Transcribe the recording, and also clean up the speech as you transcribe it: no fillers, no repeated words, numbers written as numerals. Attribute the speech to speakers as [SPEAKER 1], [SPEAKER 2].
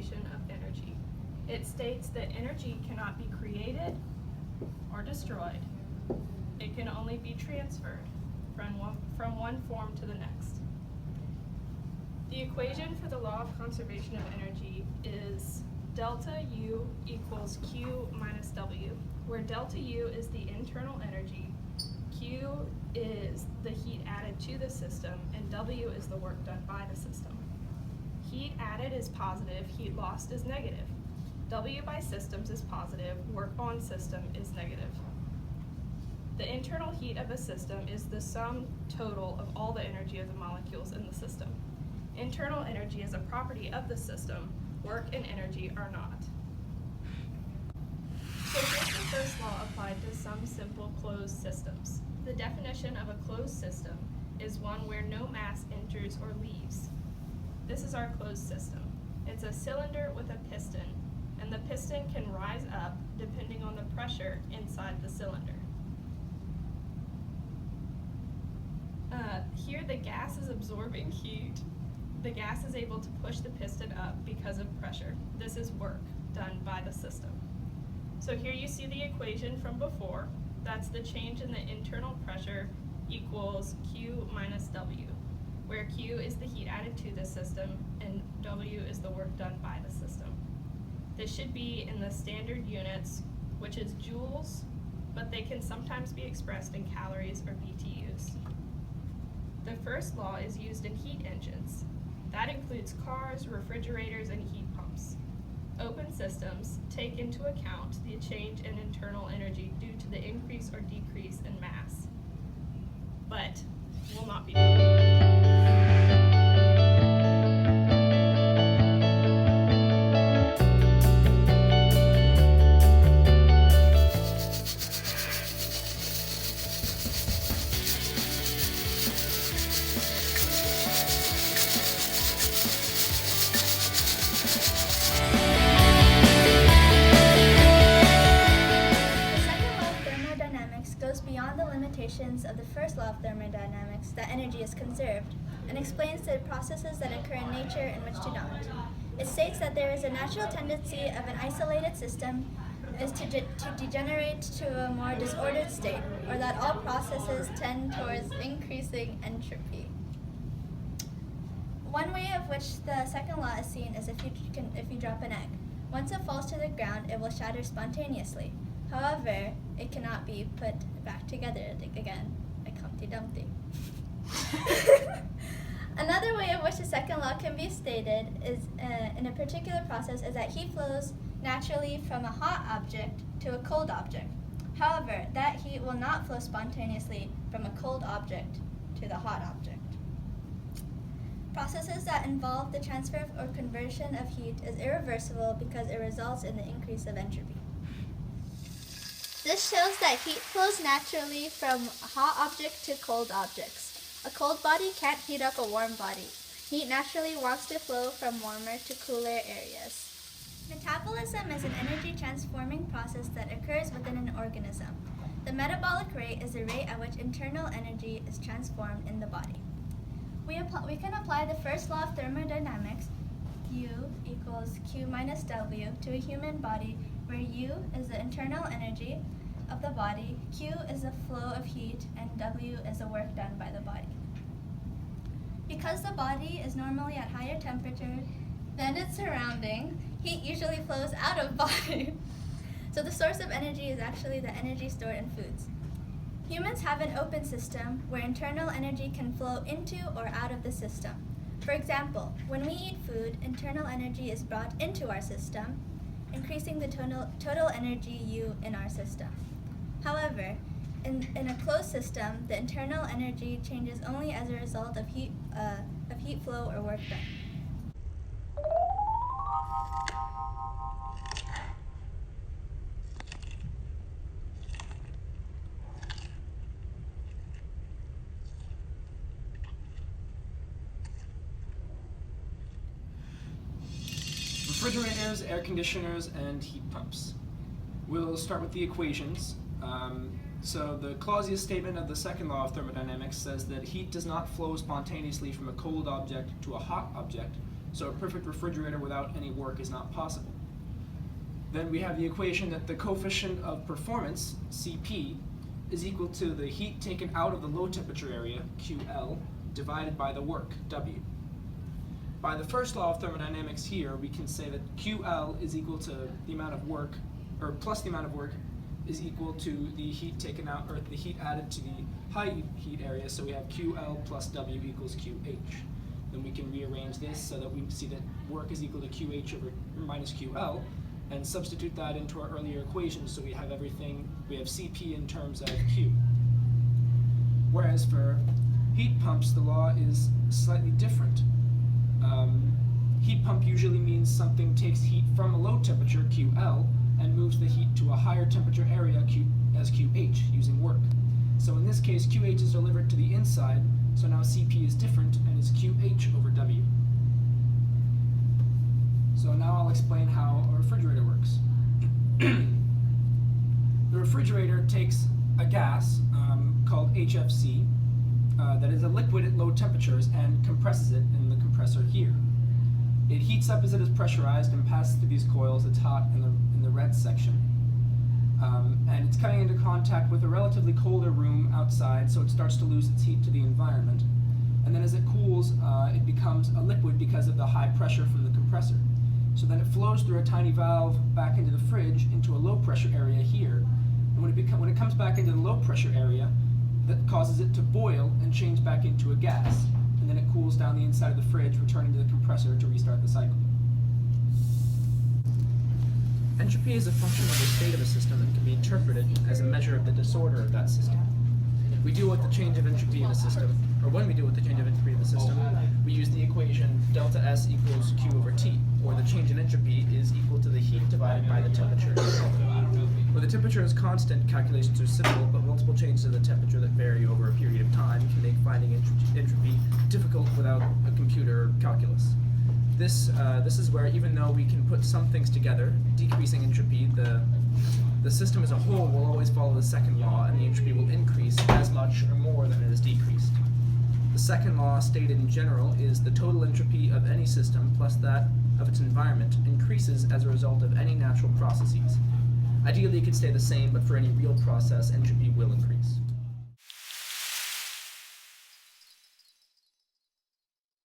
[SPEAKER 1] conservation of energy. It states that energy cannot be created or destroyed. It can only be transferred from one form to the next. The equation for the law of conservation of energy is delta U equals Q minus W, where delta U is the internal energy, Q is the heat added to the system, and W is the work done by the system. Heat added is positive, heat lost is negative. W by systems is positive, work on system is negative. The internal heat of a system is the sum total of all the energy of the molecules in the system. Internal energy is a property of the system, work and energy are not. So here's the first law applied to some simple closed systems. The definition of a closed system is one where no mass enters or leaves. This is our closed system. It's a cylinder with a piston, and the piston can rise up depending on the pressure inside the cylinder. Here the gas is absorbing heat. The gas is able to push the piston up because of pressure. This is work done by the system. So here you see the equation from before. That's the change in the internal pressure equals Q minus W, where Q is the heat added to the system and W is the work done by the system. This should be in the standard units, which is joules, but they can sometimes be expressed in calories or BTUs. The first law is used in heat engines. That includes cars, refrigerators, and heat pumps. Open systems take into account the change in internal energy due to the increase or decrease in mass, but will not be done.
[SPEAKER 2] Of the first law of thermodynamics, that energy is conserved, and explains the processes that occur in nature and which do not. It states that there is a natural tendency of an isolated system is to degenerate to a more disordered state, or that all processes tend towards increasing entropy. One way of which the second law is seen is if you drop an egg. Once it falls to the ground, it will shatter spontaneously. However, it cannot be put back together again, like Humpty Dumpty. Another way in which the second law can be stated is in a particular process is that heat flows naturally from a hot object to a cold object. However, that heat will not flow spontaneously from a cold object to the hot object. Processes that involve the transfer or conversion of heat is irreversible because it results in the increase of entropy. This shows that heat flows naturally from hot object to cold objects. A cold body can't heat up a warm body. Heat naturally wants to flow from warmer to cooler areas. Metabolism is an energy transforming process that occurs within an organism. The metabolic rate is the rate at which internal energy is transformed in the body. We can apply the first law of thermodynamics, U equals Q minus W, to a human body where U is the internal energy of the body, Q is the flow of heat, and W is the work done by the body. Because the body is normally at higher temperature than its surrounding, heat usually flows out of body. So the source of energy is actually the energy stored in foods. Humans have an open system where internal energy can flow into or out of the system. For example, when we eat food, internal energy is brought into our system, increasing the total energy U in our system. However, in a closed system, the internal energy changes only as a result of heat flow or work done.
[SPEAKER 3] Refrigerators, air conditioners, and heat pumps. We'll start with the equations. So the Clausius statement of the second law of thermodynamics says that heat does not flow spontaneously from a cold object to a hot object, So a perfect refrigerator without any work is not possible. Then we have the equation that the coefficient of performance, Cp, is equal to the heat taken out of the low temperature area, QL, divided by the work, W. By the first law of thermodynamics here, we can say that QL is equal to the amount of work, or plus the amount of work, is equal to the heat taken out, or the heat added to the high heat area, so we have QL plus W equals QH. Then we can rearrange this so that we see that work is equal to QH over minus QL, and substitute that into our earlier equation, so we have everything, we have Cp in terms of Q. Whereas for heat pumps, the law is slightly different. Heat pump usually means something takes heat from a low temperature, QL, and moves the heat to a higher temperature area, as QH, using work. So in this case, QH is delivered to the inside, so now Cp is different and is QH over W. So now I'll explain how a refrigerator works. The refrigerator takes a gas called HFC that is a liquid at low temperatures and compresses it in the compressor here. It heats up as it is pressurized and passes through these coils. It's hot in the red section. And it's coming into contact with a relatively colder room outside, so it starts to lose its heat to the environment. And then as it cools, it becomes a liquid because of the high pressure from the compressor. So then it flows through a tiny valve back into the fridge into a low pressure area here. And when it comes back into the low pressure area, that causes it to boil and change back into a gas. And then it cools down the inside of the fridge, returning to the compressor to restart the cycle. Entropy is a function of the state of a system and can be interpreted as a measure of the disorder of that system. We deal with the change of entropy in a system, or when we deal with the change of entropy in the system, we use the equation delta S equals Q over T, or the change in entropy is equal to the heat divided by the temperature. Where the temperature is constant, calculations are simple, but multiple changes in the temperature that vary over a period of time can make finding entropy difficult without a computer or calculus. This is where, even though we can put some things together, decreasing entropy, the system as a whole will always follow the second law, and the entropy will increase as much or more than it is decreased. The second law, stated in general, is the total entropy of any system plus that of its environment increases as a result of any natural processes. Ideally, it could stay the same, but for any real process, entropy will increase.